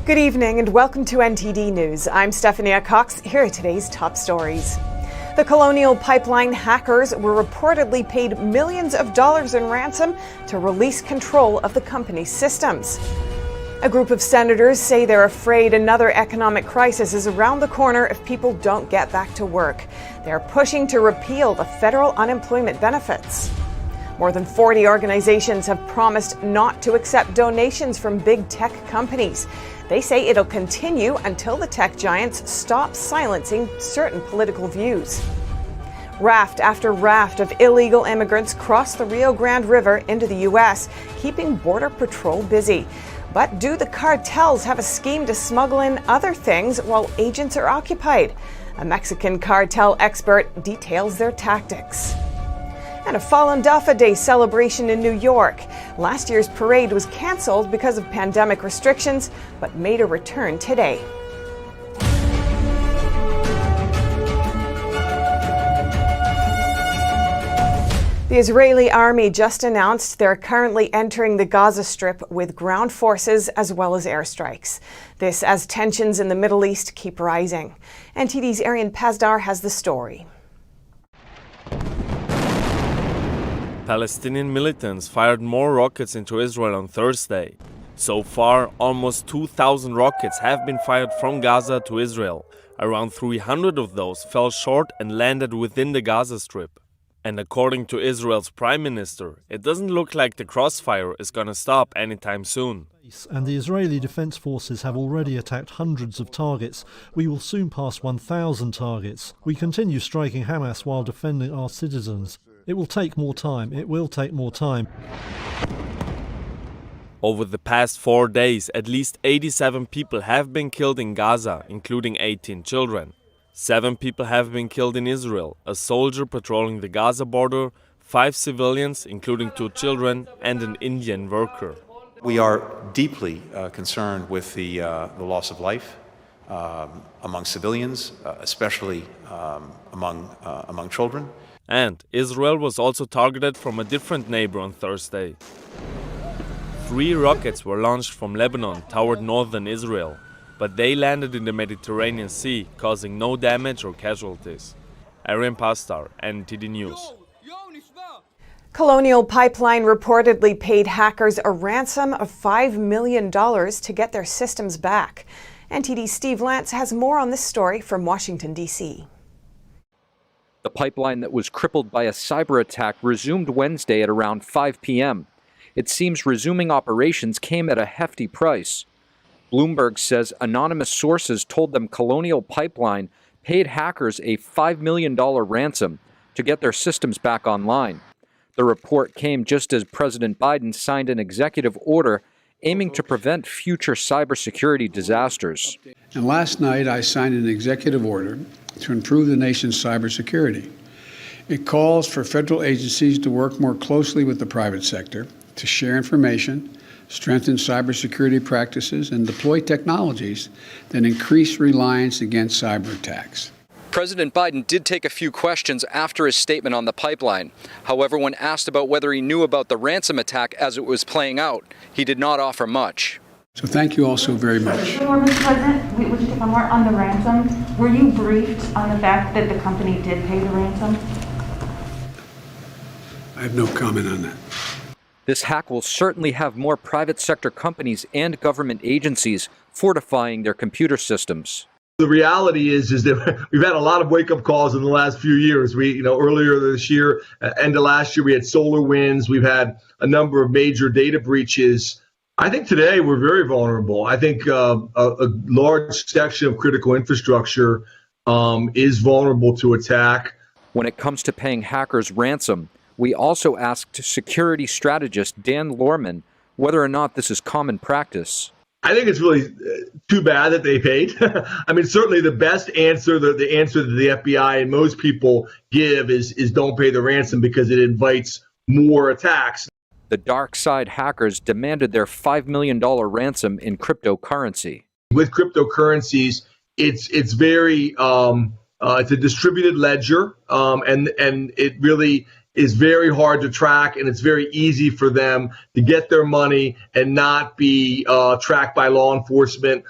Good evening and welcome to NTD News. I'm Stephanie Cox. Here are today's top stories. The Colonial Pipeline hackers were reportedly paid millions of dollars in ransom to release control of the company's systems. A group of senators say they're afraid another economic crisis is around the corner if people don't get back to work. They're pushing to repeal the federal unemployment benefits. More than 40 organizations have promised not to accept donations from big tech companies. They say it'll continue until the tech giants stop silencing certain political views. Raft after raft of illegal immigrants cross the Rio Grande River into the U.S., keeping Border Patrol busy. But do the cartels have a scheme to smuggle in other things while agents are occupied? A Mexican cartel expert details their tactics. And a Falun Dafa Day celebration in New York. Last year's parade was canceled because of pandemic restrictions, but made a return today. The Israeli army just announced they're currently entering the Gaza Strip with ground forces as well as airstrikes. This as tensions in the Middle East keep rising. NTD's Arian Pazdar has the story. Palestinian militants fired more rockets into Israel on Thursday. So far, almost 2,000 rockets have been fired from Gaza to Israel. Around 300 of those fell short and landed within the Gaza Strip. And according to Israel's prime minister, it doesn't look like the crossfire is going to stop anytime soon. And the Israeli Defense Forces have already attacked hundreds of targets. We will soon pass 1,000 targets. We continue striking Hamas while defending our citizens. It will take more time. It will take more time. Over the past 4 days, at least 87 people have been killed in Gaza, including 18 children. 7 people have been killed in Israel, a soldier patrolling the Gaza border, 5 civilians, including 2 children, and an Indian worker. We are deeply concerned with the loss of life among civilians, especially among children. And Israel was also targeted from a different neighbor on Thursday. 3 rockets were launched from Lebanon toward northern Israel, but they landed in the Mediterranean Sea, causing no damage or casualties. Arian Pazdar, NTD News. Colonial Pipeline reportedly paid hackers a ransom of $5 million to get their systems back. NTD's Steve Lance has more on this story from Washington, D.C. The pipeline that was crippled by a cyber attack resumed Wednesday at around 5 p.m. It seems resuming operations came at a hefty price. Bloomberg says anonymous sources told them Colonial Pipeline paid hackers a $5 million ransom to get their systems back online. The report came just as President Biden signed an executive order aiming to prevent future cybersecurity disasters. And last night I signed an executive order to improve the nation's cybersecurity. It calls for federal agencies to work more closely with the private sector to share information, strengthen cybersecurity practices, and deploy technologies that increase reliance against cyber attacks. President Biden did take a few questions after his statement on the pipeline. However, when asked about whether he knew about the ransom attack as it was playing out, he did not offer much. So thank you all so very much. Mr. President, would you take one more on the ransom? Were you briefed on the fact that the company did pay the ransom? I have no comment on that. This hack will certainly have more private sector companies and government agencies fortifying their computer systems. The reality is that we've had a lot of wake-up calls in the last few years. Earlier this year, end of last year, we had SolarWinds. We've had a number of major data breaches. I think today we're very vulnerable. I think a large section of critical infrastructure is vulnerable to attack. When it comes to paying hackers ransom, we also asked security strategist Dan Lorman whether or not this is common practice. I think it's really too bad that they paid. I mean, certainly the best answer, the answer that the FBI and most people give is don't pay the ransom because it invites more attacks. The dark side hackers demanded their $5 million ransom in cryptocurrency. With cryptocurrencies, it's very it's a distributed ledger, and it really is very hard to track, and it's very easy for them to get their money and not be tracked by law enforcement.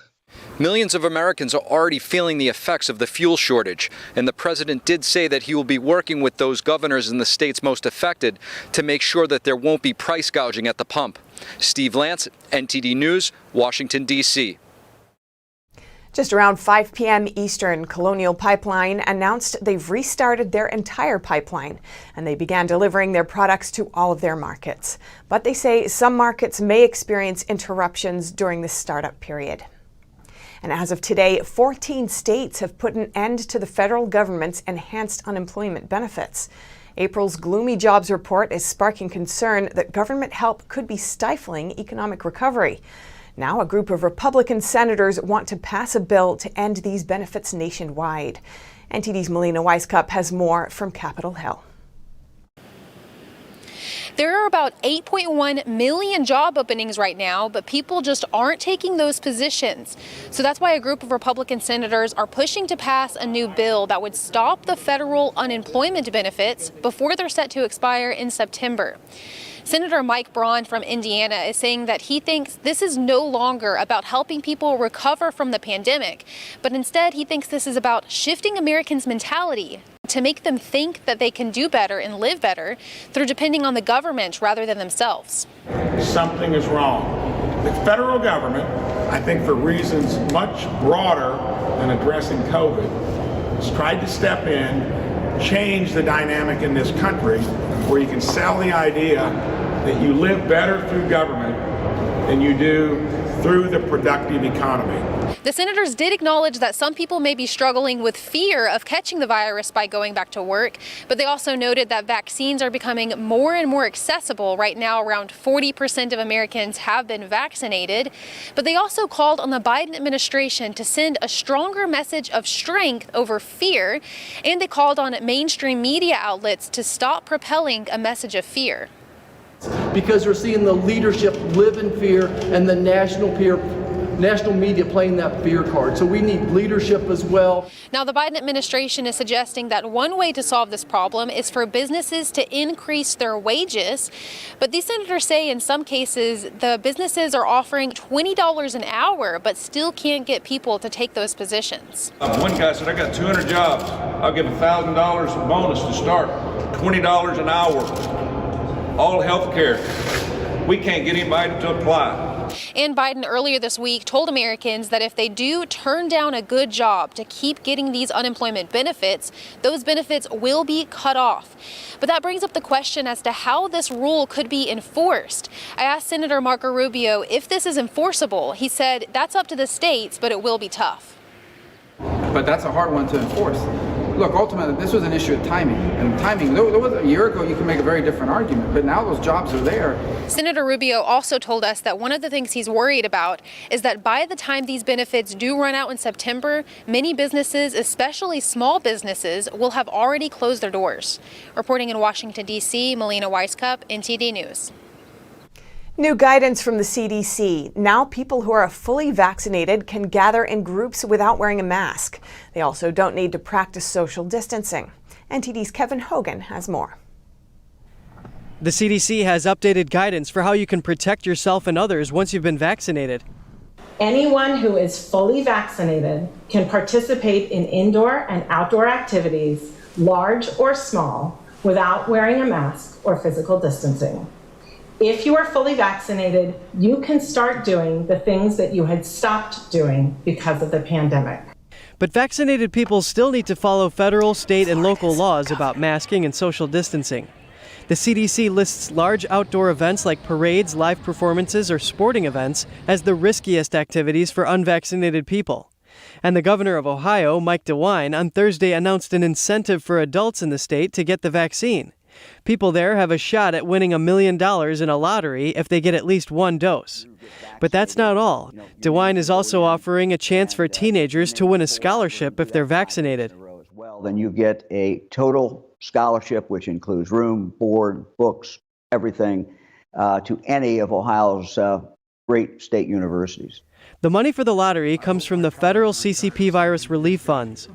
Millions of Americans are already feeling the effects of the fuel shortage, and the president did say that he will be working with those governors in the states most affected to make sure that there won't be price gouging at the pump. Steve Lance, NTD News, Washington, D.C. Just around 5 p.m. Eastern, Colonial Pipeline announced they've restarted their entire pipeline, and they began delivering their products to all of their markets. But they say some markets may experience interruptions during the startup period. And as of today, 14 states have put an end to the federal government's enhanced unemployment benefits. April's gloomy jobs report is sparking concern that government help could be stifling economic recovery. Now, a group of Republican senators want to pass a bill to end these benefits nationwide. NTD's Melina Weisskopf has more from Capitol Hill. There are about 8.1 million job openings right now, but people just aren't taking those positions. So that's why a group of Republican senators are pushing to pass a new bill that would stop the federal unemployment benefits before they're set to expire in September. Senator Mike Braun from Indiana is saying that he thinks this is no longer about helping people recover from the pandemic, but instead he thinks this is about shifting Americans' mentality to make them think that they can do better and live better through depending on the government rather than themselves. Something is wrong. The federal government, I think for reasons much broader than addressing COVID, has tried to step in, change the dynamic in this country where you can sell the idea that you live better through government than you do through the productive economy. The senators did acknowledge that some people may be struggling with fear of catching the virus by going back to work, but they also noted that vaccines are becoming more and more accessible. Right now, around 40% of Americans have been vaccinated, but they also called on the Biden administration to send a stronger message of strength over fear, and they called on mainstream media outlets to stop propelling a message of fear. Because we're seeing the leadership live in fear and the national media playing that fear card. So we need leadership as well. Now, the Biden administration is suggesting that one way to solve this problem is for businesses to increase their wages. But these senators say in some cases the businesses are offering $20 an hour but still can't get people to take those positions. One guy said, I got 200 jobs. I'll give $1,000 bonus to start. $20 an hour. All health care. We can't get anybody to apply. And Biden earlier this week told Americans that if they do turn down a good job to keep getting these unemployment benefits, those benefits will be cut off. But that brings up the question as to how this rule could be enforced. I asked Senator Marco Rubio if this is enforceable. He said that's up to the states, but it will be tough. But that's a hard one to enforce. Look, ultimately, this was an issue of timing. And timing, there was a year ago, you could make a very different argument, but now those jobs are there. Senator Rubio also told us that one of the things he's worried about is that by the time these benefits do run out in September, many businesses, especially small businesses, will have already closed their doors. Reporting in Washington, D.C., Melina Weisskopf, NTD News. New guidance from the CDC. Now people who are fully vaccinated can gather in groups without wearing a mask. They also don't need to practice social distancing. NTD's Kevin Hogan has more. The CDC has updated guidance for how you can protect yourself and others once you've been vaccinated. Anyone who is fully vaccinated can participate in indoor and outdoor activities, large or small, without wearing a mask or physical distancing. If you are fully vaccinated, you can start doing the things that you had stopped doing because of the pandemic. But vaccinated people still need to follow federal, state, and local laws about masking and social distancing. The CDC lists large outdoor events like parades, live performances, or sporting events as the riskiest activities for unvaccinated people. And the governor of Ohio, Mike DeWine, on Thursday announced an incentive for adults in the state to get the vaccine. People there have a shot at winning $1 million in a lottery if they get at least one dose. But that's not all. DeWine is also offering a chance for teenagers to win a scholarship if they're vaccinated. Well, then you get a total scholarship, which includes room, board, books, everything, to any of Ohio's great state universities. The money for the lottery comes from the federal CCP virus relief funds.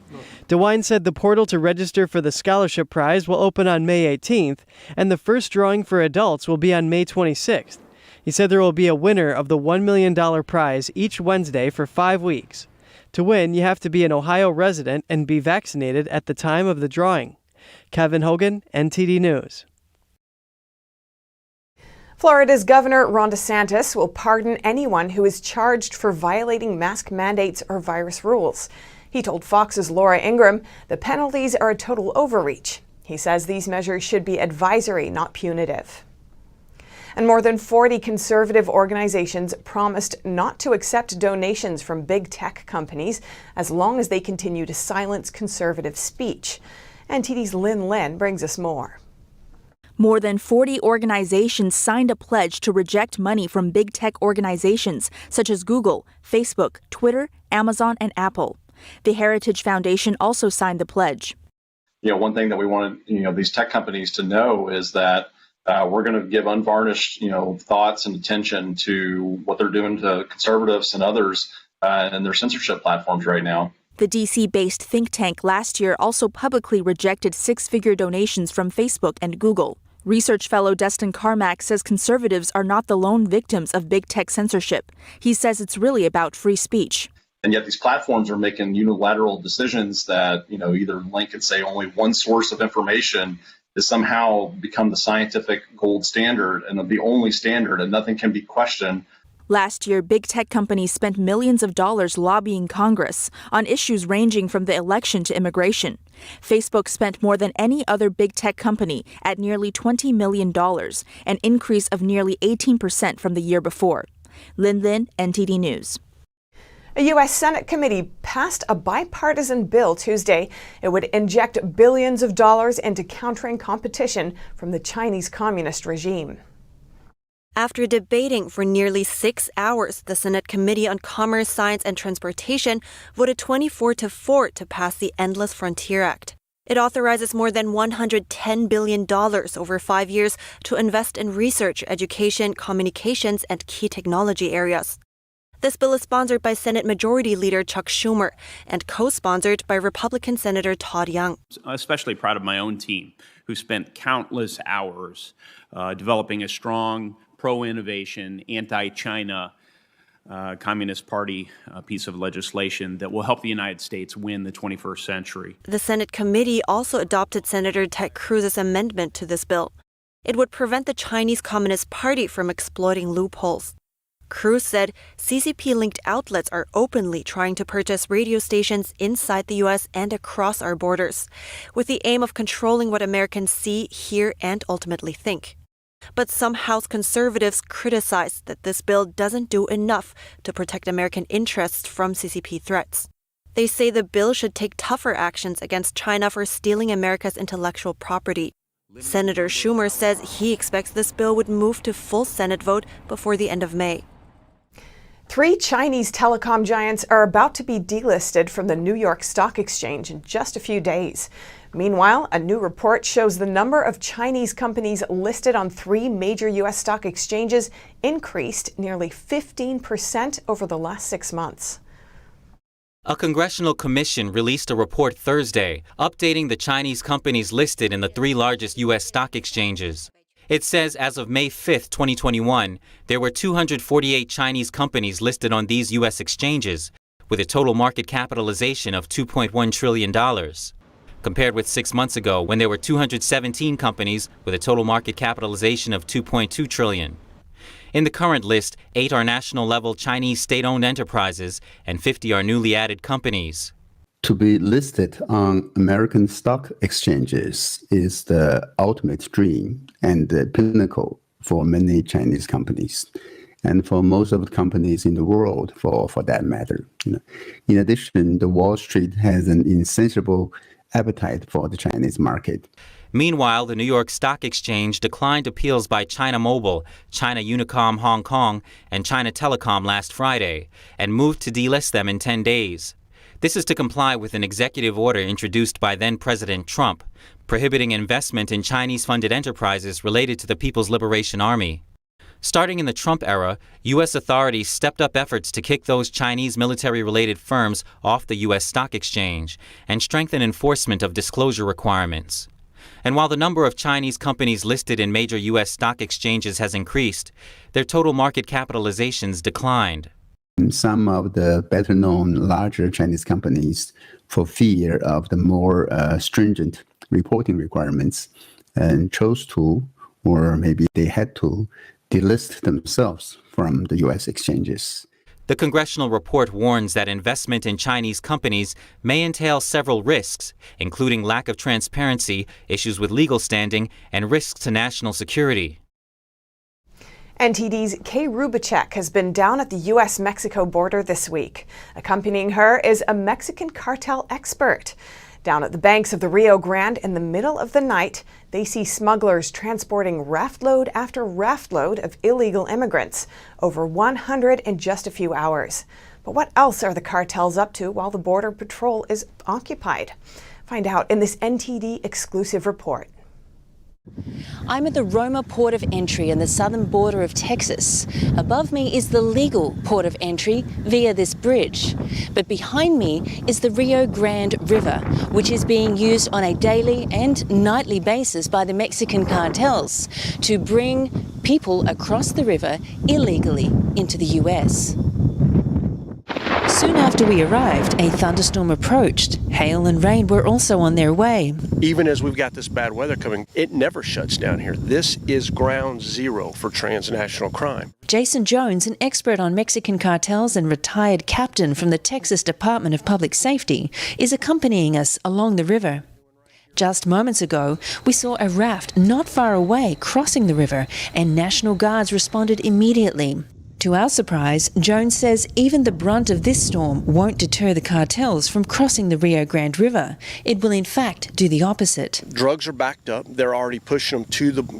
DeWine said the portal to register for the scholarship prize will open on May 18th, and the first drawing for adults will be on May 26th. He said there will be a winner of the $1 million prize each Wednesday for 5 weeks. To win, you have to be an Ohio resident and be vaccinated at the time of the drawing. Kevin Hogan, NTD News. Florida's Governor Ron DeSantis will pardon anyone who is charged for violating mask mandates or virus rules. He told Fox's Laura Ingraham the penalties are a total overreach. He says these measures should be advisory, not punitive. And more than 40 conservative organizations promised not to accept donations from big tech companies as long as they continue to silence conservative speech. NTD's Lynn Lin brings us more. More than 40 organizations signed a pledge to reject money from big tech organizations such as Google, Facebook, Twitter, Amazon, and Apple. The Heritage Foundation also signed the pledge. One thing that we wanted, these tech companies to know is that we're going to give unvarnished, thoughts and attention to what they're doing to conservatives and others and their censorship platforms right now. The D.C.-based think tank last year also publicly rejected six-figure donations from Facebook and Google. Research fellow Destin Carmack says conservatives are not the lone victims of big tech censorship. He says it's really about free speech. And yet these platforms are making unilateral decisions that, either link and say only one source of information has somehow become the scientific gold standard and the only standard, and nothing can be questioned. Last year, big tech companies spent millions of dollars lobbying Congress on issues ranging from the election to immigration. Facebook spent more than any other big tech company at nearly $20 million, an increase of nearly 18% from the year before. Lin Lin, NTD News. A U.S. Senate committee passed a bipartisan bill Tuesday. It would inject billions of dollars into countering competition from the Chinese communist regime. After debating for nearly 6 hours, the Senate Committee on Commerce, Science, and Transportation voted 24-4 to pass the Endless Frontier Act. It authorizes more than $110 billion over 5 years to invest in research, education, communications, and key technology areas. This bill is sponsored by Senate Majority Leader Chuck Schumer and co-sponsored by Republican Senator Todd Young. I'm especially proud of my own team, who spent countless hours developing a strong pro-innovation, anti-China Communist Party piece of legislation that will help the United States win the 21st century. The Senate committee also adopted Senator Ted Cruz's amendment to this bill. It would prevent the Chinese Communist Party from exploiting loopholes. Cruz said CCP-linked outlets are openly trying to purchase radio stations inside the U.S. and across our borders, with the aim of controlling what Americans see, hear, and ultimately think. But some House conservatives criticize that this bill doesn't do enough to protect American interests from CCP threats. They say the bill should take tougher actions against China for stealing America's intellectual property. Senator Schumer says he expects this bill would move to full Senate vote before the end of May. 3 Chinese telecom giants are about to be delisted from the New York Stock Exchange in just a few days. Meanwhile, a new report shows the number of Chinese companies listed on 3 major U.S. stock exchanges increased nearly 15% over the last 6 months. A congressional commission released a report Thursday updating the Chinese companies listed in the 3 largest U.S. stock exchanges. It says as of May 5, 2021, there were 248 Chinese companies listed on these U.S. exchanges, with a total market capitalization of $2.1 trillion, compared with 6 months ago when there were 217 companies with a total market capitalization of $2.2 trillion. In the current list, 8 are national-level Chinese state-owned enterprises and 50 are newly added companies. To be listed on American stock exchanges is the ultimate dream and the pinnacle for many Chinese companies, and for most of the companies in the world, for that matter. In addition, the Wall Street has an insatiable appetite for the Chinese market. Meanwhile, the New York Stock Exchange declined appeals by China Mobile, China Unicom Hong Kong, and China Telecom last Friday, and moved to delist them in 10 days. This is to comply with an executive order introduced by then-President Trump, prohibiting investment in Chinese-funded enterprises related to the People's Liberation Army. Starting in the Trump era, U.S. authorities stepped up efforts to kick those Chinese military-related firms off the U.S. stock exchange and strengthen enforcement of disclosure requirements. And while the number of Chinese companies listed in major U.S. stock exchanges has increased, their total market capitalizations declined. Some of the better-known larger Chinese companies, for fear of the more stringent reporting requirements, and chose to, or maybe they had to, delist themselves from the U.S. exchanges. The congressional report warns that investment in Chinese companies may entail several risks, including lack of transparency, issues with legal standing, and risks to national security. NTD's Kay Rubacek has been down at the U.S.-Mexico border this week. Accompanying her is a Mexican cartel expert. Down at the banks of the Rio Grande in the middle of the night, they see smugglers transporting raft load after raft load of illegal immigrants, over 100 in just a few hours. But what else are the cartels up to while the Border Patrol is occupied? Find out in this NTD exclusive report. I'm at the Roma port of entry in the southern border of Texas. Above me is the legal port of entry via this bridge. But behind me is the Rio Grande River, which is being used on a daily and nightly basis by the Mexican cartels to bring people across the river illegally into the US. Soon after we arrived, a thunderstorm approached. Hail and rain were also on their way. Even as we've got this bad weather coming, it never shuts down here. This is ground zero for transnational crime. Jason Jones, an expert on Mexican cartels and retired captain from the Texas Department of Public Safety, is accompanying us along the river. Just moments ago, we saw a raft not far away crossing the river, and National Guards responded immediately. To our surprise, Jones says even the brunt of this storm won't deter the cartels from crossing the Rio Grande River. It will in fact do the opposite. Drugs are backed up. They're already pushing them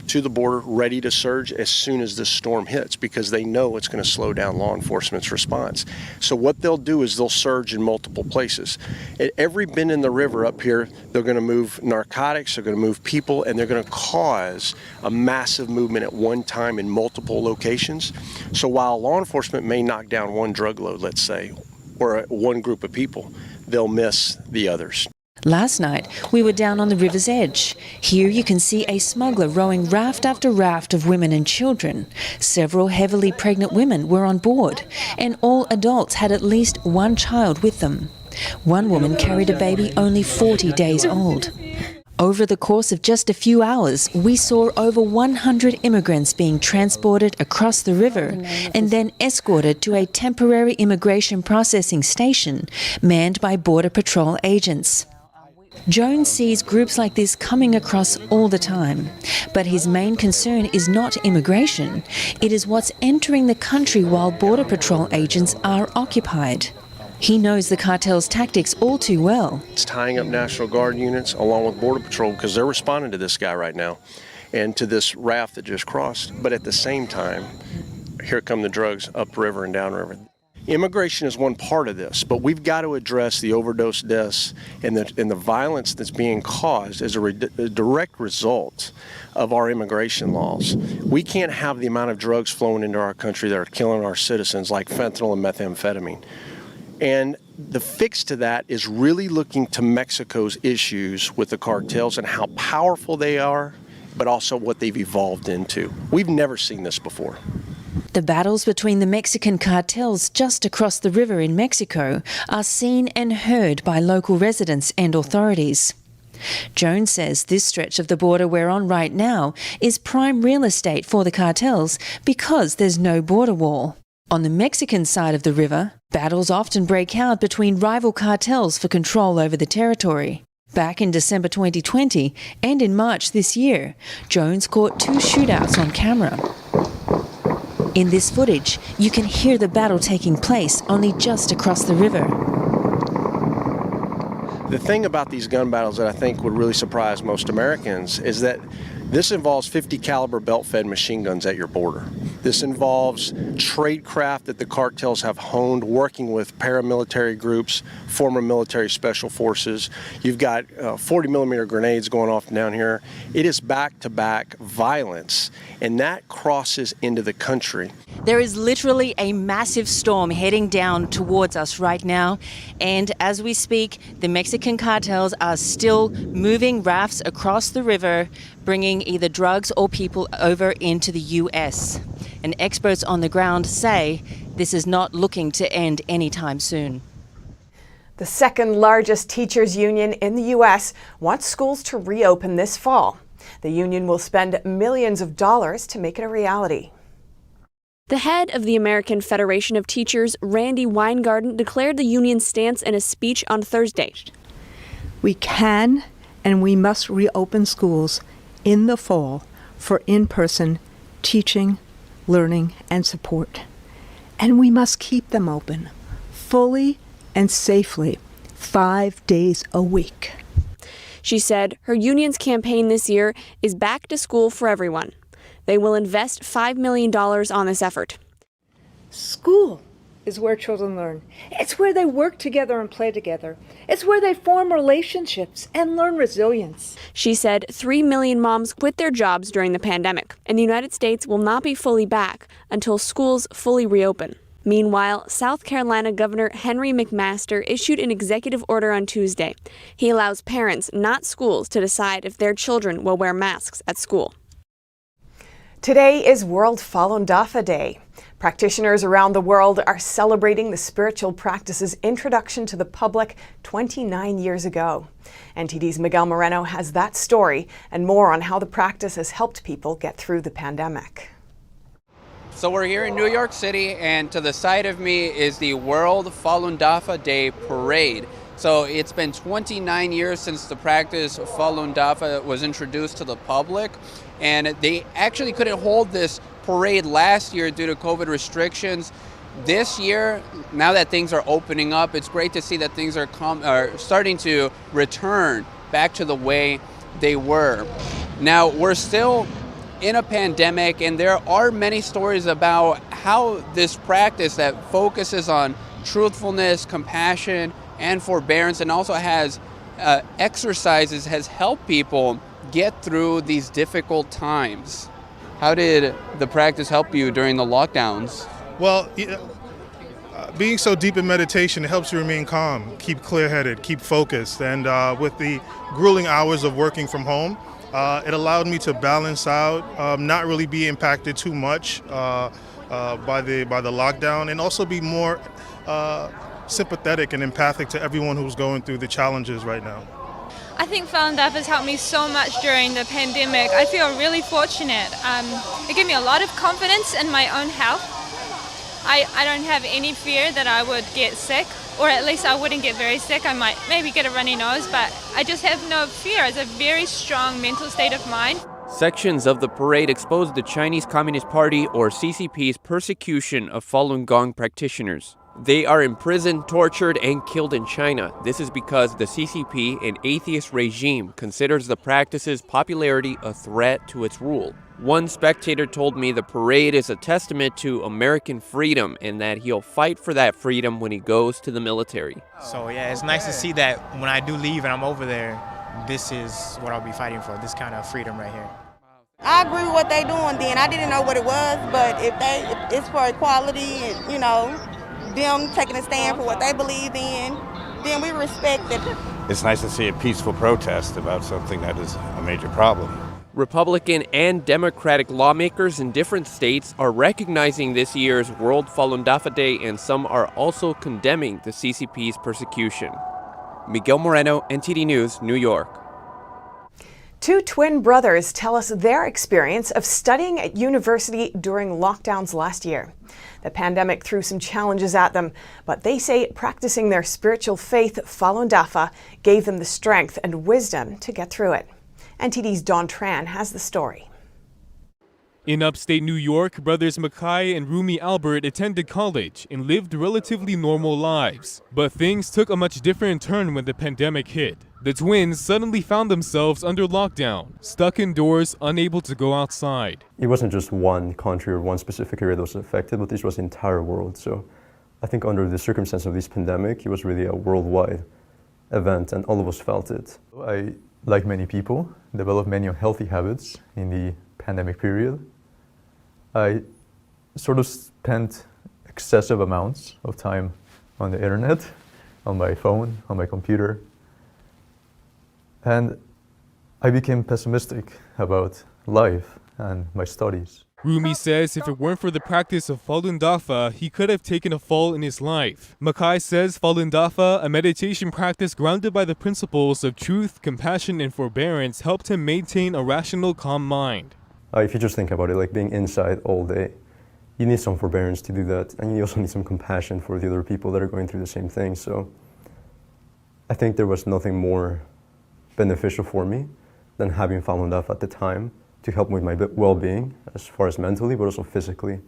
to the border, ready to surge as soon as this storm hits, because they know it's going to slow down law enforcement's response. So what they'll do is they'll surge in multiple places. At every bend in the river up here, they're going to move narcotics, they're going to move people, and they're going to cause a massive movement at one time in multiple locations. So while law enforcement may knock down one drug load, let's say, or one group of people, they'll miss the others. Last night, we were down on the river's edge. Here you can see a smuggler rowing raft after raft of women and children. Several heavily pregnant women were on board, and all adults had at least one child with them. One woman carried a baby only 40 days old. Over the course of just a few hours, we saw over 100 immigrants being transported across the river and then escorted to a temporary immigration processing station manned by Border Patrol agents. Jones sees groups like this coming across all the time, but his main concern is not immigration. It is what's entering the country while Border Patrol agents are occupied. He knows the cartel's tactics all too well. It's tying up National Guard units along with Border Patrol because they're responding to this guy right now and to this raft that just crossed. But at the same time, here come the drugs upriver and downriver. Immigration is one part of this, but we've got to address the overdose deaths and the violence that's being caused as a direct result of our immigration laws. We can't have the amount of drugs flowing into our country that are killing our citizens, like fentanyl and methamphetamine. And the fix to that is really looking to Mexico's issues with the cartels and how powerful they are, but also what they've evolved into. We've never seen this before. The battles between the Mexican cartels just across the river in Mexico are seen and heard by local residents and authorities. Jones says this stretch of the border we're on right now is prime real estate for the cartels because there's no border wall. On the Mexican side of the river, battles often break out between rival cartels for control over the territory. Back in December 2020 and in March this year, Jones caught 2 shootouts on camera. In this footage, you can hear the battle taking place only just across the river. The thing about these gun battles that I think would really surprise most Americans is that This involves 50 caliber belt-fed machine guns at your border. This involves tradecraft that the cartels have honed, working with paramilitary groups, former military special forces. You've got 40 millimeter grenades going off down here. It is back-to-back violence, and that crosses into the country. There is literally a massive storm heading down towards us right now, and as we speak, the Mexican cartels are still moving rafts across the river, bringing either drugs or people over into the U.S. And experts on the ground say this is not looking to end anytime soon. The second largest teachers union in the U.S. wants schools to reopen this fall. The union will spend millions of dollars to make it a reality. The head of the American Federation of Teachers, Randy Weingarten, declared the union's stance in a speech on Thursday. We can and we must reopen schools in the fall for in-person teaching, learning, and support. And we must keep them open fully and safely 5 days a week. She said her union's campaign this year is Back to School for Everyone. They will invest $5 million on this effort. School is where children learn. It's where they work together and play together. It's where they form relationships and learn resilience. She said 3 million moms quit their jobs during the pandemic, and the United States will not be fully back until schools fully reopen. Meanwhile, South Carolina Governor Henry McMaster issued an executive order on Tuesday. He allows parents, not schools, to decide if their children will wear masks at school. Today is World Falun Dafa Day. Practitioners around the world are celebrating the spiritual practice's introduction to the public 29 years ago. NTD's Miguel Moreno has that story and more on how the practice has helped people get through the pandemic. So we're here in New York City, and to the side of me is the World Falun Dafa Day Parade. So it's been 29 years since the practice of Falun Dafa was introduced to the public, and they actually couldn't hold this parade last year due to COVID restrictions. This year, now that things are opening up, it's great to see that things are starting to return back to the way they were. Now, we're still in a pandemic, and there are many stories about how this practice that focuses on truthfulness, compassion, and forbearance, and also has exercises, has helped people get through these difficult times. How did the practice help you during the lockdowns? Well, being so deep in meditation, it helps you remain calm, keep clear-headed, keep focused. And with the grueling hours of working from home, it allowed me to balance out, not really be impacted too much by the lockdown, and also be more sympathetic and empathic to everyone who's going through the challenges right now. I think Falun Dafa has helped me so much during the pandemic. I feel really fortunate. It gave me a lot of confidence in my own health. I don't have any fear that I would get sick, or at least I wouldn't get very sick. I might maybe get a runny nose, but I just have no fear. It's a very strong mental state of mind. Sections of the parade exposed the Chinese Communist Party, or CCP's, persecution of Falun Gong practitioners. They are imprisoned, tortured, and killed in China. This is because the CCP, an atheist regime, considers the practice's popularity a threat to its rule. One spectator told me the parade is a testament to American freedom and that he'll fight for that freedom when he goes to the military. So yeah, it's nice to see that when I do leave and I'm over there, this is what I'll be fighting for, this kind of freedom right here. I agree with what they're doing then. I didn't know what it was, but if it's for equality and, you know, them taking a stand for what they believe in, then we respect it. It's nice to see a peaceful protest about something that is a major problem. Republican and Democratic lawmakers in different states are recognizing this year's World Falun Dafa Day, and some are also condemning the CCP's persecution. Miguel Moreno, NTD News, New York. Two twin brothers tell us their experience of studying at university during lockdowns last year. The pandemic threw some challenges at them, but they say practicing their spiritual faith, Falun Dafa, gave them the strength and wisdom to get through it. NTD's Dawn Tran has the story. In upstate New York, brothers Mackay and Rumi Albert attended college and lived relatively normal lives. But things took a much different turn when the pandemic hit. The twins suddenly found themselves under lockdown, stuck indoors, unable to go outside. It wasn't just one country or one specific area that was affected, but this was the entire world. So I think under the circumstance of this pandemic, it was really a worldwide event and all of us felt it. I, like many people, developed many unhealthy habits in the pandemic period. I sort of spent excessive amounts of time on the internet, on my phone, on my computer. And I became pessimistic about life and my studies. Rumi says if it weren't for the practice of Falun Dafa, he could have taken a fall in his life. Mackay says Falun Dafa, a meditation practice grounded by the principles of truth, compassion, and forbearance, helped him maintain a rational, calm mind. If you just think about it, like being inside all day, you need some forbearance to do that, and you also need some compassion for the other people that are going through the same thing. So I think there was nothing more beneficial for me than having Falun Dafa at the time to help with my well-being, as far as mentally, but also physically.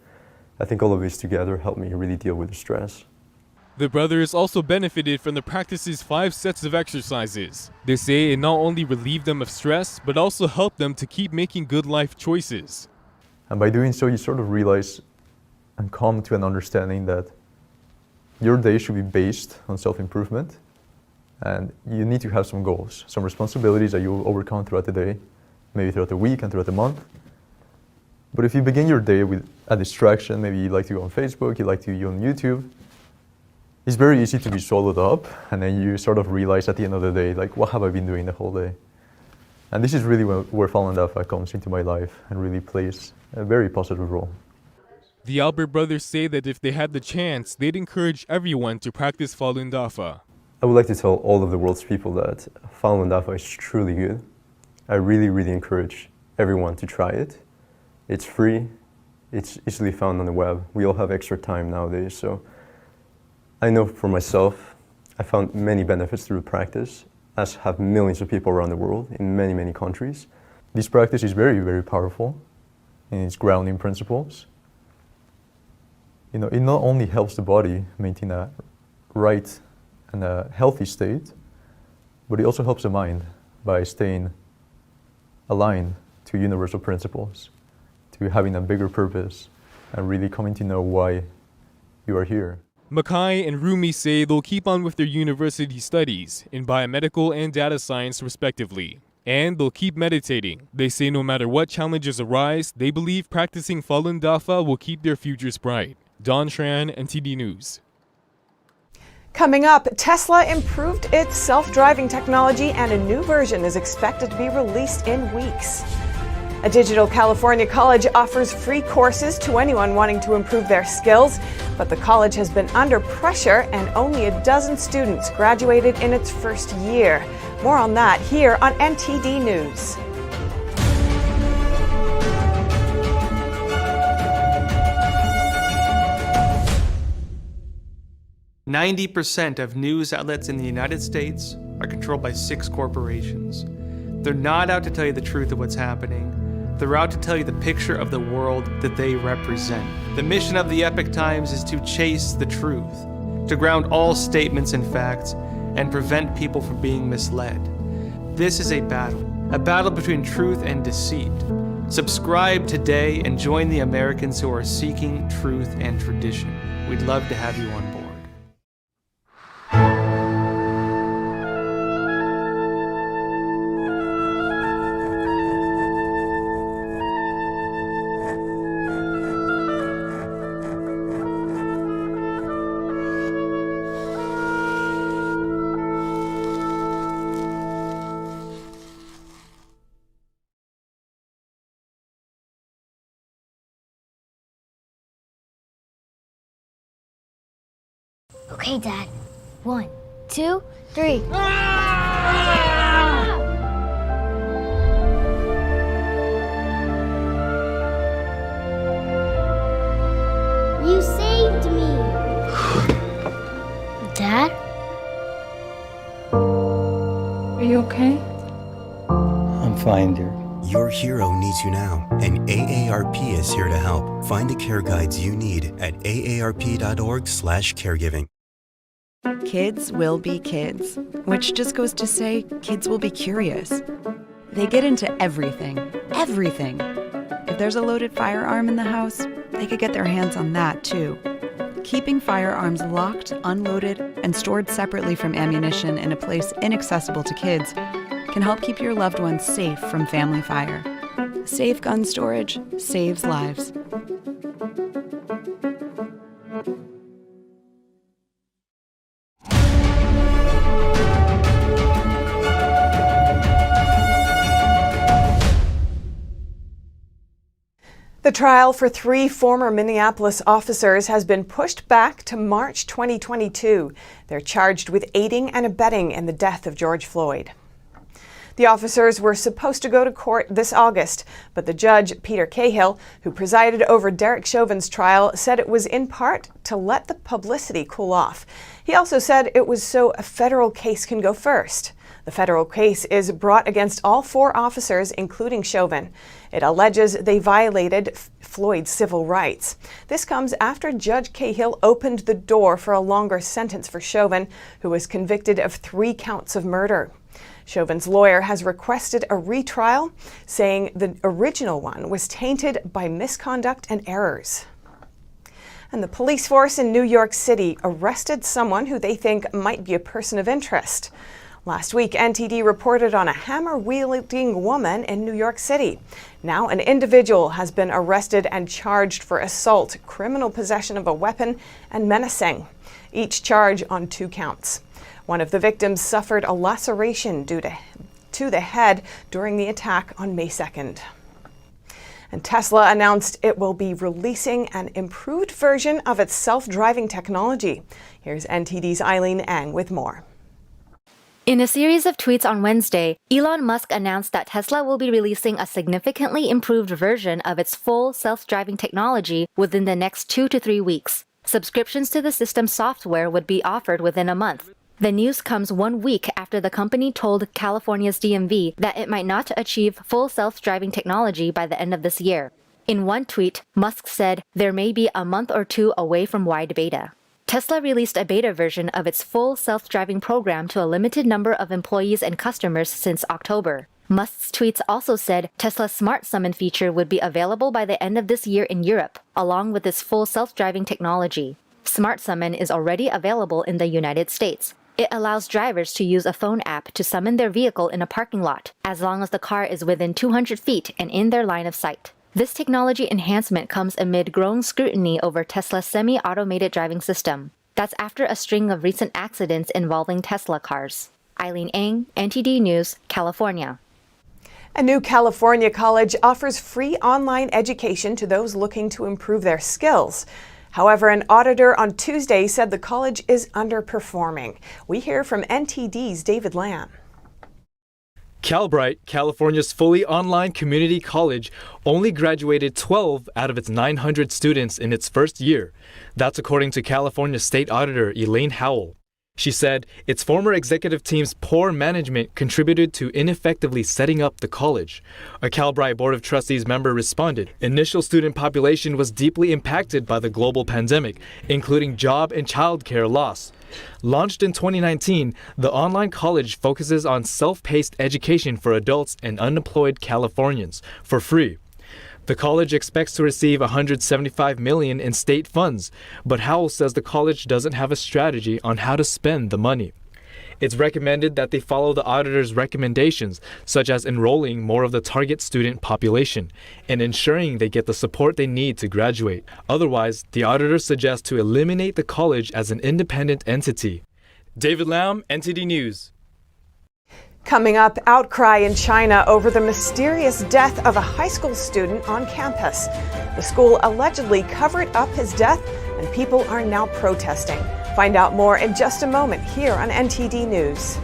I think all of these together helped me really deal with the stress. The brothers also benefited from the practice's 5 sets of exercises. They say it not only relieved them of stress, but also helped them to keep making good life choices. And by doing so, you sort of realize and come to an understanding that your day should be based on self-improvement, and you need to have some goals, some responsibilities that you will overcome throughout the day, maybe throughout the week and throughout the month. But if you begin your day with a distraction, maybe you like to go on Facebook, you like to go on YouTube, it's very easy to be swallowed up, and then you sort of realize at the end of the day, like, what have I been doing the whole day? And this is really where Falun Dafa comes into my life and really plays a very positive role. The Albert brothers say that if they had the chance, they'd encourage everyone to practice Falun Dafa. I would like to tell all of the world's people that Falun Dafa is truly good. I really, really encourage everyone to try it. It's free, it's easily found on the web. We all have extra time nowadays, so I know for myself, I found many benefits through the practice, as have millions of people around the world in many, many countries. This practice is very, very powerful in its grounding principles. You know, it not only helps the body maintain a right and a healthy state, but it also helps the mind by staying aligned to universal principles, to having a bigger purpose, and really coming to know why you are here. Mackay and Rumi say they'll keep on with their university studies in biomedical and data science respectively. And they'll keep meditating. They say no matter what challenges arise, they believe practicing Falun Dafa will keep their futures bright. Don Schran, NTD News. Coming up, Tesla improved its self-driving technology and a new version is expected to be released in weeks. A digital California college offers free courses to anyone wanting to improve their skills, but the college has been under pressure and only a dozen students graduated in its first year. More on that here on NTD News. "90% of news outlets in the United States are controlled by 6 corporations. They're not out to tell you the truth of what's happening. They're out to tell you the picture of the world that they represent. The mission of the Epoch Times is to chase the truth, to ground all statements in facts, and prevent people from being misled. This is a battle between truth and deceit. Subscribe today and join the Americans who are seeking truth and tradition. We'd love to have you on board." Okay, Dad. 1, 2, 3. You saved me. Dad? Are you okay? I'm fine, dear. Your hero needs you now, and AARP is here to help. Find the care guides you need at aarp.org/caregiving. Kids will be kids, which just goes to say kids will be curious. They get into everything, everything. If there's a loaded firearm in the house, they could get their hands on that too. Keeping firearms locked, unloaded, and stored separately from ammunition in a place inaccessible to kids can help keep your loved ones safe from family fire. Safe gun storage saves lives. The trial for 3 former Minneapolis officers has been pushed back to March 2022. They're charged with aiding and abetting in the death of George Floyd. The officers were supposed to go to court this August, but the judge, Peter Cahill, who presided over Derek Chauvin's trial, said it was in part to let the publicity cool off. He also said it was so a federal case can go first. The federal case is brought against all 4 officers, including Chauvin. It alleges they violated Floyd's civil rights. This comes after Judge Cahill opened the door for a longer sentence for Chauvin, who was convicted of 3 counts of murder. Chauvin's lawyer has requested a retrial, saying the original one was tainted by misconduct and errors. And the police force in New York City arrested someone who they think might be a person of interest. Last week, NTD reported on a hammer-wielding woman in New York City. Now an individual has been arrested and charged for assault, criminal possession of a weapon, and menacing, each charge on 2 counts. One of the victims suffered a laceration due to the head during the attack on May 2nd. And Tesla announced it will be releasing an improved version of its self-driving technology. Here's NTD's Eileen Ang with more. In a series of tweets on Wednesday, Elon Musk announced that Tesla will be releasing a significantly improved version of its full self-driving technology within the next 2 to 3 weeks. Subscriptions to the system's software would be offered within a month. The news comes 1 week after the company told California's DMV that it might not achieve full self-driving technology by the end of this year. In one tweet, Musk said there may be a month or 2 away from wide beta. Tesla released a beta version of its full self-driving program to a limited number of employees and customers since October. Musk's tweets also said Tesla's Smart Summon feature would be available by the end of this year in Europe, along with its full self-driving technology. Smart Summon is already available in the United States. It allows drivers to use a phone app to summon their vehicle in a parking lot, as long as the car is within 200 feet and in their line of sight. This technology enhancement comes amid growing scrutiny over Tesla's semi-automated driving system. That's after a string of recent accidents involving Tesla cars. Eileen Ang, NTD News, California. A new California college offers free online education to those looking to improve their skills. However, an auditor on Tuesday said the college is underperforming. We hear from NTD's David Lamb. Calbright, California's fully online community college, only graduated 12 out of its 900 students in its first year. That's according to California State Auditor Elaine Howell. She said its former executive team's poor management contributed to ineffectively setting up the college. A Calbright Board of Trustees member responded, initial student population was deeply impacted by the global pandemic, including job and childcare loss. Launched in 2019, the online college focuses on self-paced education for adults and unemployed Californians for free. The college expects to receive $175 million in state funds, but Howell says the college doesn't have a strategy on how to spend the money. It's recommended that they follow the auditor's recommendations, such as enrolling more of the target student population and ensuring they get the support they need to graduate. Otherwise, the auditor suggests to eliminate the college as an independent entity. David Lamb, NTD News. Coming up, outcry in China over the mysterious death of a high school student on campus. The school allegedly covered up his death, and people are now protesting. Find out more in just a moment here on NTD News.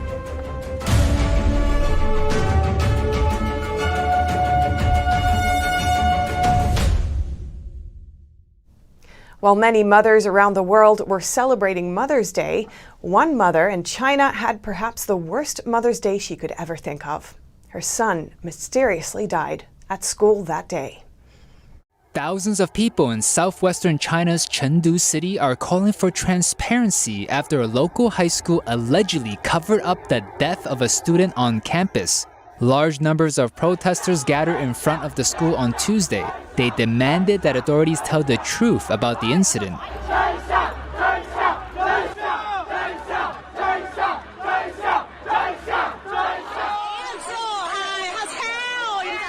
While many mothers around the world were celebrating Mother's Day, one mother in China had perhaps the worst Mother's Day she could ever think of. Her son mysteriously died at school that day. Thousands of people in southwestern China's Chengdu city are calling for transparency after a local high school allegedly covered up the death of a student on campus. Large numbers of protesters gathered in front of the school on Tuesday. They demanded that authorities tell the truth about the incident.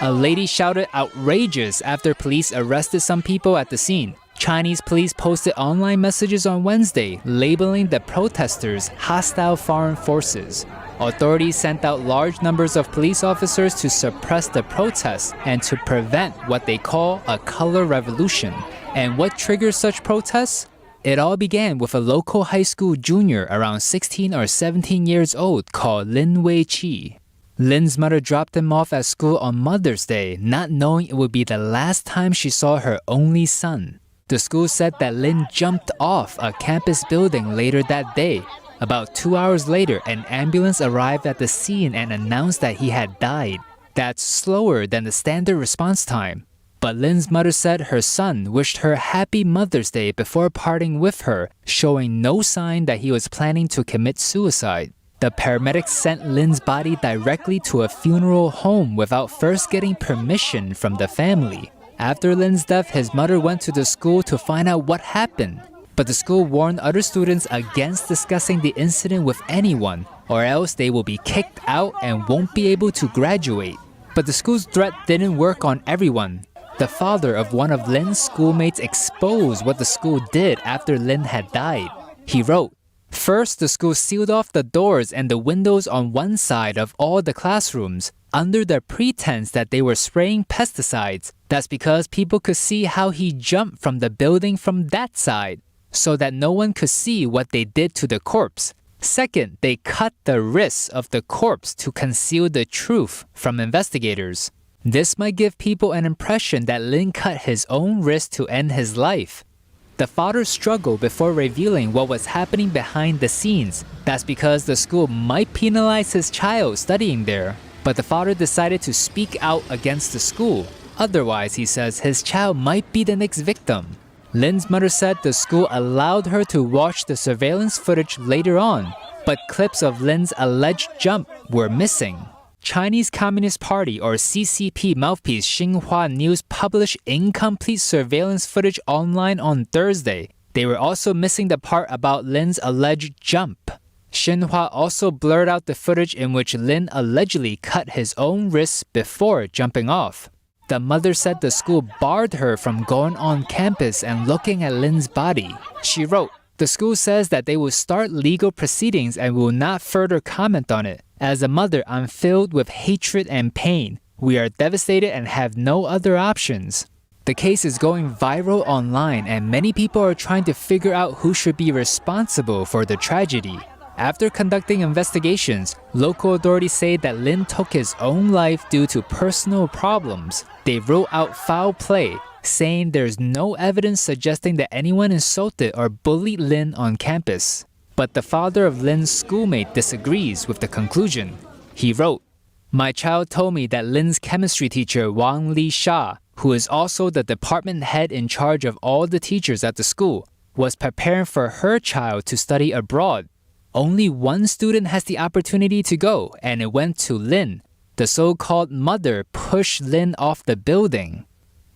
A lady shouted outrageous after police arrested some people at the scene. Chinese police posted online messages on Wednesday labeling the protesters hostile foreign forces. Authorities sent out large numbers of police officers to suppress the protests and to prevent what they call a color revolution. And what triggers such protests? It all began with a local high school junior around 16 or 17 years old called Lin Wei-chi. Lin's mother dropped him off at school on Mother's Day, not knowing it would be the last time she saw her only son. The school said that Lin jumped off a campus building later that day. About 2 hours later, an ambulance arrived at the scene and announced that he had died. That's slower than the standard response time. But Lin's mother said her son wished her happy Mother's Day before parting with her, showing no sign that he was planning to commit suicide. The paramedics sent Lin's body directly to a funeral home without first getting permission from the family. After Lin's death, his mother went to the school to find out what happened. But the school warned other students against discussing the incident with anyone, or else they will be kicked out and won't be able to graduate. But the school's threat didn't work on everyone. The father of one of Lin's schoolmates exposed what the school did after Lin had died. He wrote, "First, the school sealed off the doors and the windows on one side of all the classrooms under the pretense that they were spraying pesticides. That's because people could see how he jumped from the building from that side, so that no one could see what they did to the corpse. Second, they cut the wrists of the corpse to conceal the truth from investigators. This might give people an impression that Lin cut his own wrist to end his life." The father struggled before revealing what was happening behind the scenes. That's because the school might penalize his child studying there. But the father decided to speak out against the school. Otherwise, he says, his child might be the next victim. Lin's mother said the school allowed her to watch the surveillance footage later on, but clips of Lin's alleged jump were missing. Chinese Communist Party or CCP mouthpiece Xinhua News published incomplete surveillance footage online on Thursday. They were also missing the part about Lin's alleged jump. Xinhua also blurred out the footage in which Lin allegedly cut his own wrists before jumping off. The mother said the school barred her from going on campus and looking at Lin's body. She wrote, "The school says that they will start legal proceedings and will not further comment on it. As a mother, I'm filled with hatred and pain. We are devastated and have no other options." The case is going viral online and many people are trying to figure out who should be responsible for the tragedy. After conducting investigations, local authorities say that Lin took his own life due to personal problems. They wrote out foul play, saying there's no evidence suggesting that anyone insulted or bullied Lin on campus. But the father of Lin's schoolmate disagrees with the conclusion. He wrote, "My child told me that Lin's chemistry teacher Wang Li Sha, who is also the department head in charge of all the teachers at the school, was preparing for her child to study abroad. Only one student has the opportunity to go, and it went to Lin. The so-called mother pushed Lin off the building."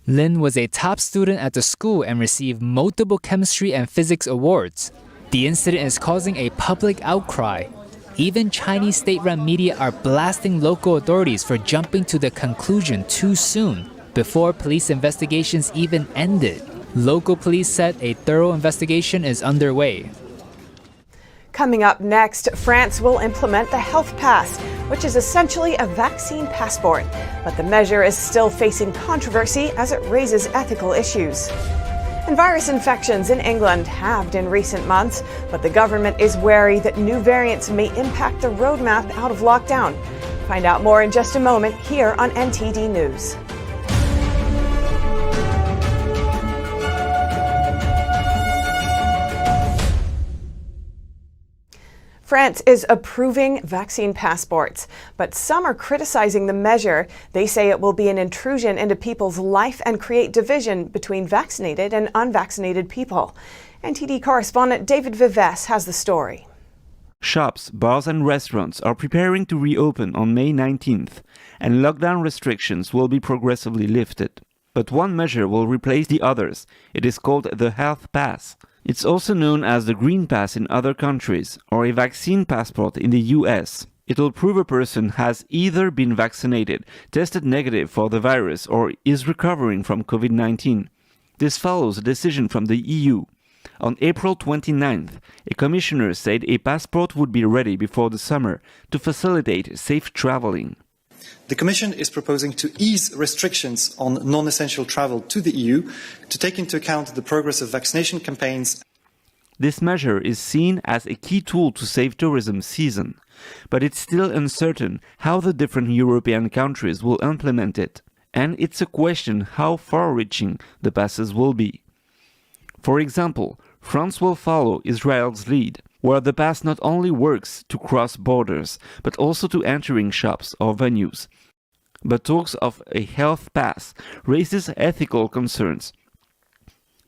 Lin was a top student at the school and received multiple chemistry and physics awards. The incident is causing a public outcry. Even Chinese state-run media are blasting local authorities for jumping to the conclusion too soon, before police investigations even ended. Local police said a thorough investigation is underway. Coming up next, France will implement the Health Pass, which is essentially a vaccine passport. But the measure is still facing controversy as it raises ethical issues. And virus infections in England halved in recent months, but the government is wary that new variants may impact the roadmap out of lockdown. Find out more in just a moment here on NTD News. France is approving vaccine passports, but some are criticizing the measure. They say it will be an intrusion into people's life and create division between vaccinated and unvaccinated people. NTD correspondent David Vives has the story. Shops, bars and restaurants are preparing to reopen on May 19th, and lockdown restrictions will be progressively lifted. But one measure will replace the others. It is called the Health Pass. It's also known as the Green Pass in other countries, or a vaccine passport in the US. It will prove a person has either been vaccinated, tested negative for the virus, or is recovering from COVID-19. This follows a decision from the EU. On April 29th, a commissioner said a passport would be ready before the summer to facilitate safe traveling. The Commission is proposing to ease restrictions on non-essential travel to the EU to take into account the progress of vaccination campaigns. This measure is seen as a key tool to save tourism season, but it's still uncertain how the different European countries will implement it, and it's a question how far-reaching the passes will be. For example, France will follow Israel's lead, where the pass not only works to cross borders, but also to entering shops or venues. But talks of a health pass raises ethical concerns.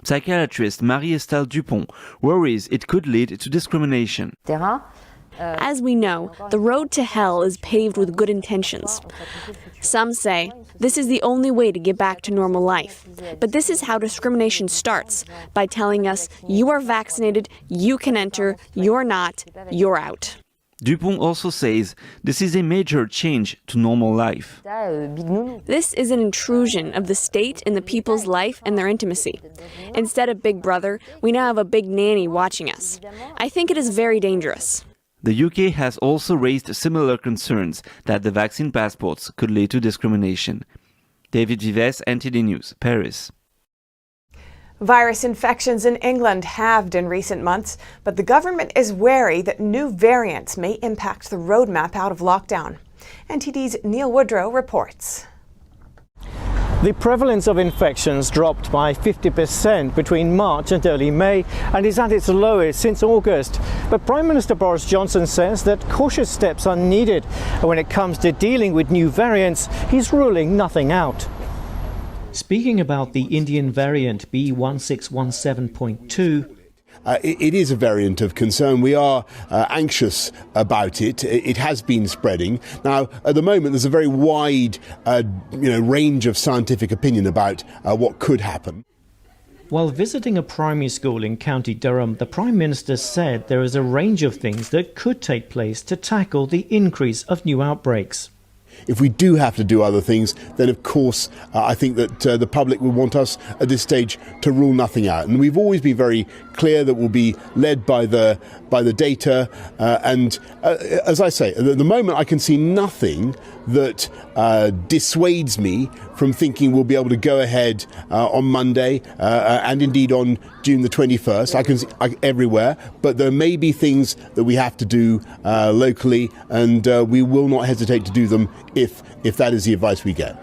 Psychiatrist Marie-Estelle Dupont worries it could lead to discrimination. As we know, the road to hell is paved with good intentions. Some say this is the only way to get back to normal life. But this is how discrimination starts, by telling us you are vaccinated, you can enter, you're not, you're out. Dupont also says this is a major change to normal life. This is an intrusion of the state in the people's life and their intimacy. Instead of Big Brother, we now have a big nanny watching us. I think it is very dangerous. The UK has also raised similar concerns that the vaccine passports could lead to discrimination. David Vives, NTD News, Paris. Virus infections in England halved in recent months, but the government is wary that new variants may impact the roadmap out of lockdown. NTD's Neil Woodrow reports. The prevalence of infections dropped by 50% between March and early May and is at its lowest since August. But Prime Minister Boris Johnson says that cautious steps are needed. And when it comes to dealing with new variants, he's ruling nothing out. Speaking about the Indian variant B1617.2, it is a variant of concern. We are anxious about it. It has been spreading. Now, at the moment, there's a very wide range of scientific opinion about what could happen. While visiting a primary school in County Durham, the Prime Minister said there is a range of things that could take place to tackle the increase of new outbreaks. If we do have to do other things, then of course I think that the public will want us at this stage to rule nothing out. And we've always been very clear that we'll be led by the data. And as I say, at the moment I can see nothing that dissuades me from thinking we'll be able to go ahead on Monday and indeed on June the 21st. I can see everywhere, but there may be things that we have to do locally, and we will not hesitate to do them if that is the advice we get.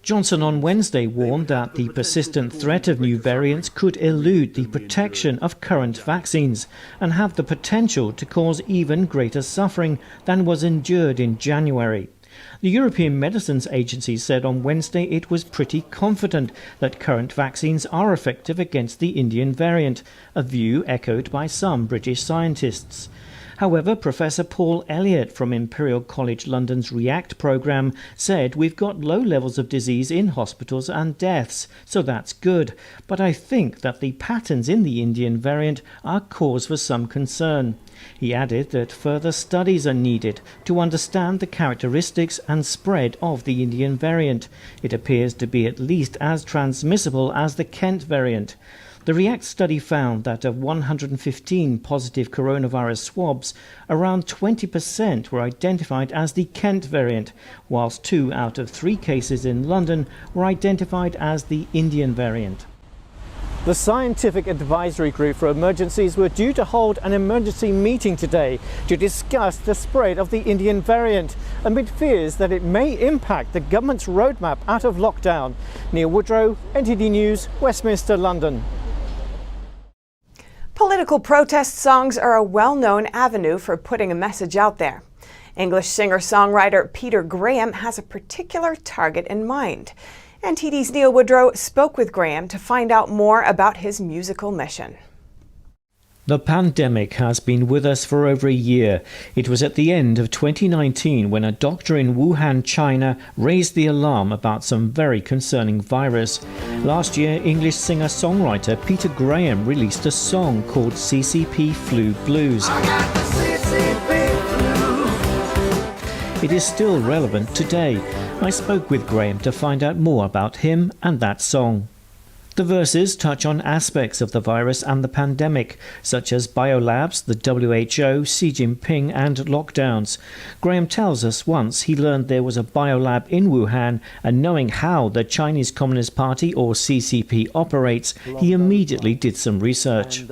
Johnson on Wednesday warned that the persistent threat of new variants could elude the protection of current vaccines and have the potential to cause even greater suffering than was endured in January. The European Medicines Agency said on Wednesday it was pretty confident that current vaccines are effective against the Indian variant, a view echoed by some British scientists. However, Professor Paul Elliott from Imperial College London's REACT programme said we've got low levels of disease in hospitals and deaths, so that's good. But I think that the patterns in the Indian variant are cause for some concern. He added that further studies are needed to understand the characteristics and spread of the Indian variant. It appears to be at least as transmissible as the Kent variant. The REACT study found that of 115 positive coronavirus swabs, around 20% were identified as the Kent variant, whilst 2 out of 3 cases in London were identified as the Indian variant. The Scientific Advisory Group for Emergencies were due to hold an emergency meeting today to discuss the spread of the Indian variant, amid fears that it may impact the government's roadmap out of lockdown. Neil Woodrow, NTD News, Westminster, London. Political protest songs are a well-known avenue for putting a message out there. English singer-songwriter Peter Graham has a particular target in mind. NTD's Neil Woodrow spoke with Graham to find out more about his musical mission. The pandemic has been with us for over a year. It was at the end of 2019 when a doctor in Wuhan, China, raised the alarm about some very concerning virus. Last year, English singer-songwriter Peter Graham released a song called CCP Flu Blues. It is still relevant today. I spoke with Graham to find out more about him and that song. The verses touch on aspects of the virus and the pandemic, such as biolabs, the WHO, Xi Jinping and lockdowns. Graham tells us once he learned there was a biolab in Wuhan, and knowing how the Chinese Communist Party or CCP operates, he immediately did some research. And,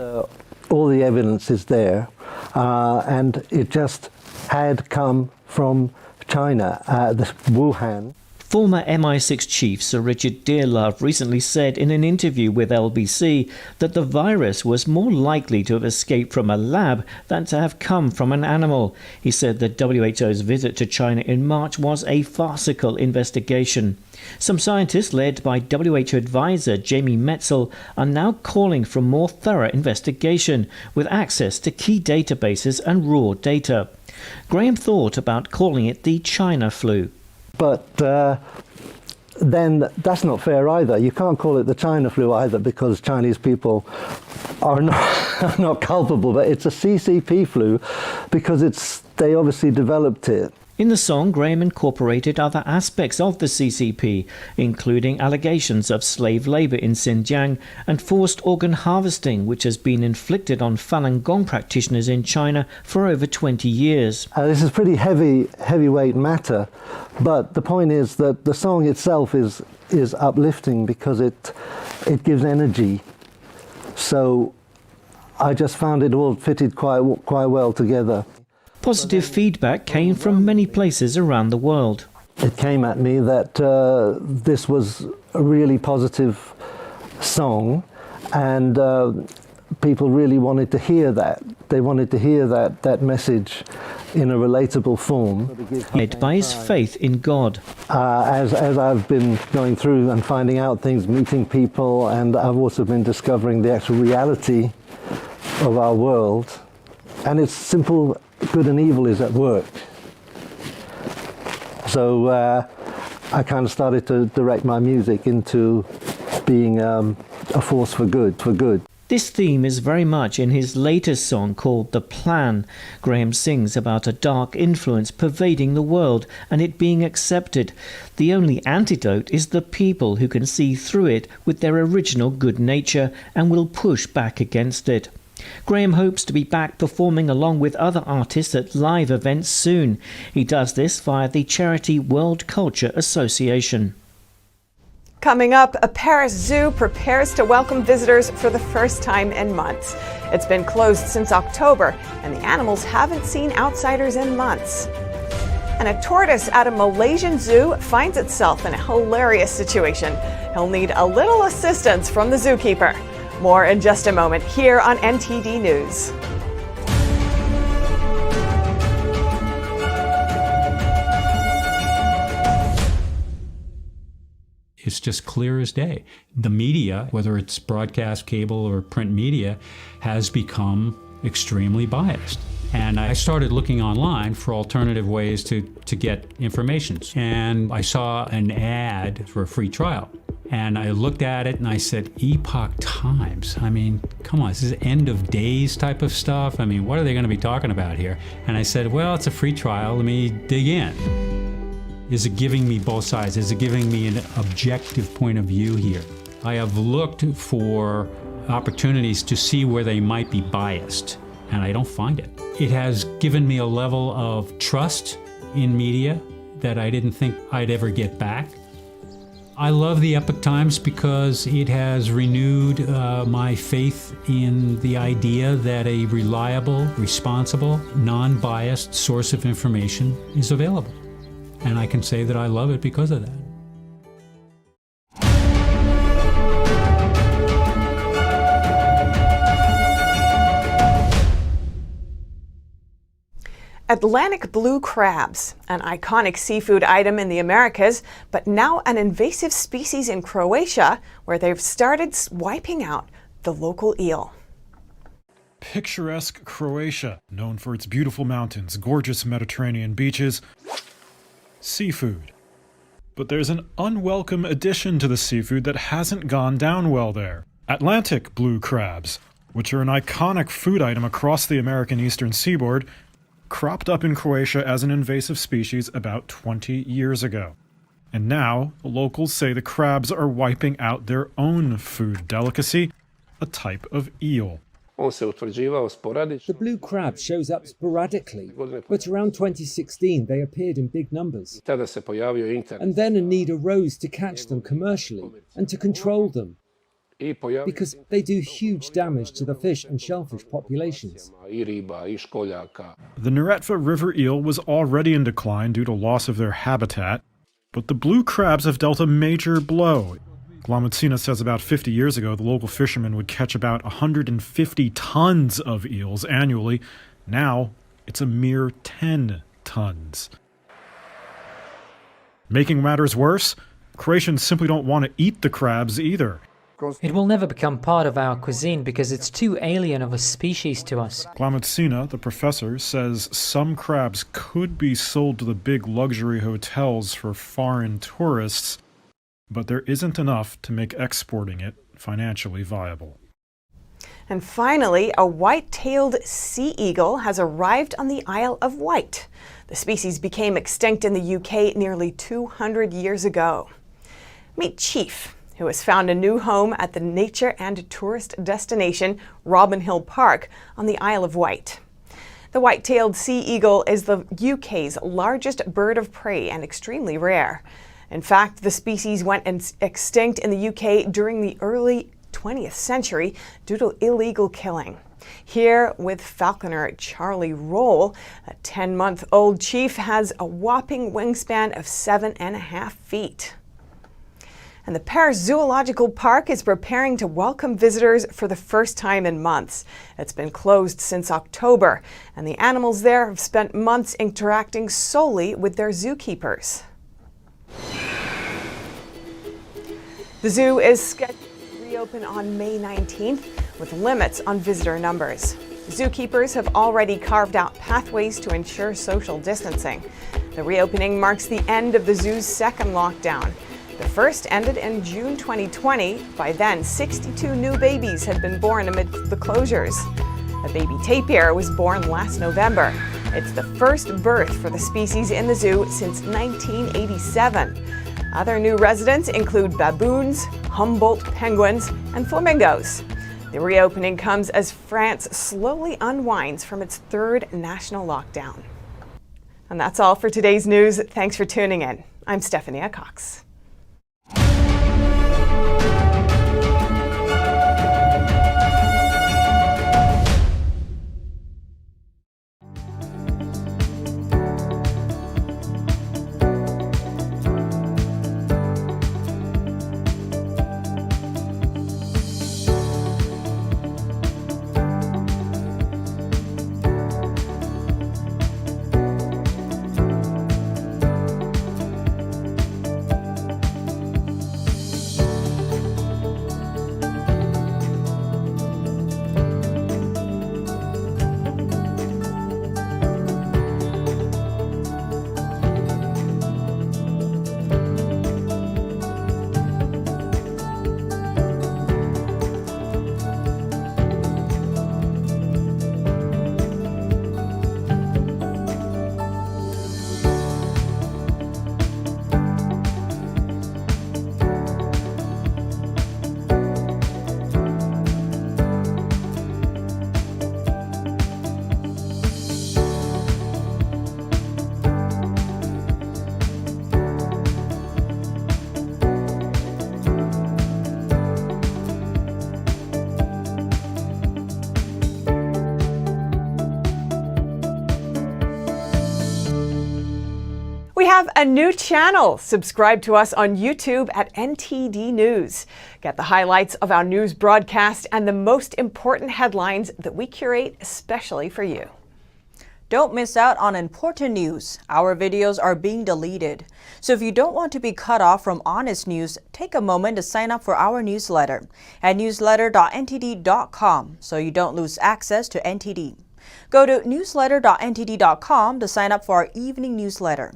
all the evidence is there, and it just had come from China, Wuhan. Former MI6 chief Sir Richard Dearlove recently said in an interview with LBC that the virus was more likely to have escaped from a lab than to have come from an animal. He said the WHO's visit to China in March was a farcical investigation. Some scientists, led by WHO advisor Jamie Metzel, are now calling for more thorough investigation with access to key databases and raw data. Graham thought about calling it the China flu. But then that's not fair either. You can't call it the China flu either because Chinese people are not culpable. But it's a CCP flu because they obviously developed it. In the song, Graham incorporated other aspects of the CCP, including allegations of slave labour in Xinjiang and forced organ harvesting, which has been inflicted on Falun Gong practitioners in China for over 20 years. This is pretty heavyweight matter, but the point is that the song itself is uplifting because it gives energy. So I just found it all fitted quite well together. Positive feedback came from many places around the world. It came at me that this was a really positive song, and people really wanted to hear that. They wanted to hear that message in a relatable form. Led by his faith in God. As I've been going through and finding out things, meeting people, and I've also been discovering the actual reality of our world, and it's simple. Good and evil is at work. So I kind of started to direct my music into being a force for good. This theme is very much in his latest song called The Plan. Graham sings about a dark influence pervading the world and it being accepted. The only antidote is the people who can see through it with their original good nature and will push back against it. Graham hopes to be back performing along with other artists at live events soon. He does this via the charity World Culture Association. Coming up, a Paris zoo prepares to welcome visitors for the first time in months. It's been closed since October, and the animals haven't seen outsiders in months. And a tortoise at a Malaysian zoo finds itself in a hilarious situation. He'll need a little assistance from the zookeeper. More in just a moment here on NTD News. It's just clear as day. The media, whether it's broadcast, cable, or print media, has become extremely biased. And I started looking online for alternative ways to get information. And I saw an ad for a free trial. And I looked at it and I said, Epoch Times. I mean, come on, this is end of days type of stuff. I mean, what are they going to be talking about here? And I said, well, it's a free trial. Let me dig in. Is it giving me both sides? Is it giving me an objective point of view here? I have looked for opportunities to see where they might be biased, and I don't find it. It has given me a level of trust in media that I didn't think I'd ever get back. I love the Epoch Times because it has renewed my faith in the idea that a reliable, responsible, non-biased source of information is available. And I can say that I love it because of that. Atlantic blue crabs, an iconic seafood item in the Americas, but now an invasive species in Croatia, where they've started wiping out the local eel. Picturesque Croatia, known for its beautiful mountains, gorgeous Mediterranean beaches, seafood. But there's an unwelcome addition to the seafood that hasn't gone down well there. Atlantic blue crabs, which are an iconic food item across the American eastern seaboard, cropped up in Croatia as an invasive species about 20 years ago. And now, locals say the crabs are wiping out their own food delicacy, a type of eel. The blue crab shows up sporadically, but around 2016 they appeared in big numbers. And then a need arose to catch them commercially and to control them, because they do huge damage to the fish and shellfish populations. The Neretva river eel was already in decline due to loss of their habitat, but the blue crabs have dealt a major blow. Glomacina says about 50 years ago the local fishermen would catch about 150 tons of eels annually. Now it's a mere 10 tons. Making matters worse, Croatians simply don't want to eat the crabs either. It will never become part of our cuisine because it's too alien of a species to us. Glomacina, the professor, says some crabs could be sold to the big luxury hotels for foreign tourists, but there isn't enough to make exporting it financially viable. And finally, a white-tailed sea eagle has arrived on the Isle of Wight. The species became extinct in the UK nearly 200 years ago. Meet Chief, who has found a new home at the nature and tourist destination Robin Hill Park on the Isle of Wight. The white-tailed sea eagle is the UK's largest bird of prey and extremely rare. In fact, the species went extinct in the UK during the early 20th century due to illegal killing. Here with falconer Charlie Roll, a 10-month-old chief has a whopping wingspan of 7.5 feet. And the Paris Zoological Park is preparing to welcome visitors for the first time in months. It's been closed since October, and the animals there have spent months interacting solely with their zookeepers. The zoo is scheduled to reopen on May 19th with limits on visitor numbers. Zookeepers have already carved out pathways to ensure social distancing. The reopening marks the end of the zoo's second lockdown. The first ended in June 2020. By then, 62 new babies had been born amid the closures. A baby tapir was born last November. It's the first birth for the species in the zoo since 1987. Other new residents include baboons, Humboldt penguins, and flamingos. The reopening comes as France slowly unwinds from its third national lockdown. And that's all for today's news. Thanks for tuning in. I'm Stephanie Cox. We have a new channel. Subscribe to us on YouTube at NTD News. Get the highlights of our news broadcast and the most important headlines that we curate especially for you. Don't miss out on important news. Our videos are being deleted. So if you don't want to be cut off from honest news, take a moment to sign up for our newsletter at newsletter.ntd.com so you don't lose access to NTD. Go to newsletter.ntd.com to sign up for our evening newsletter.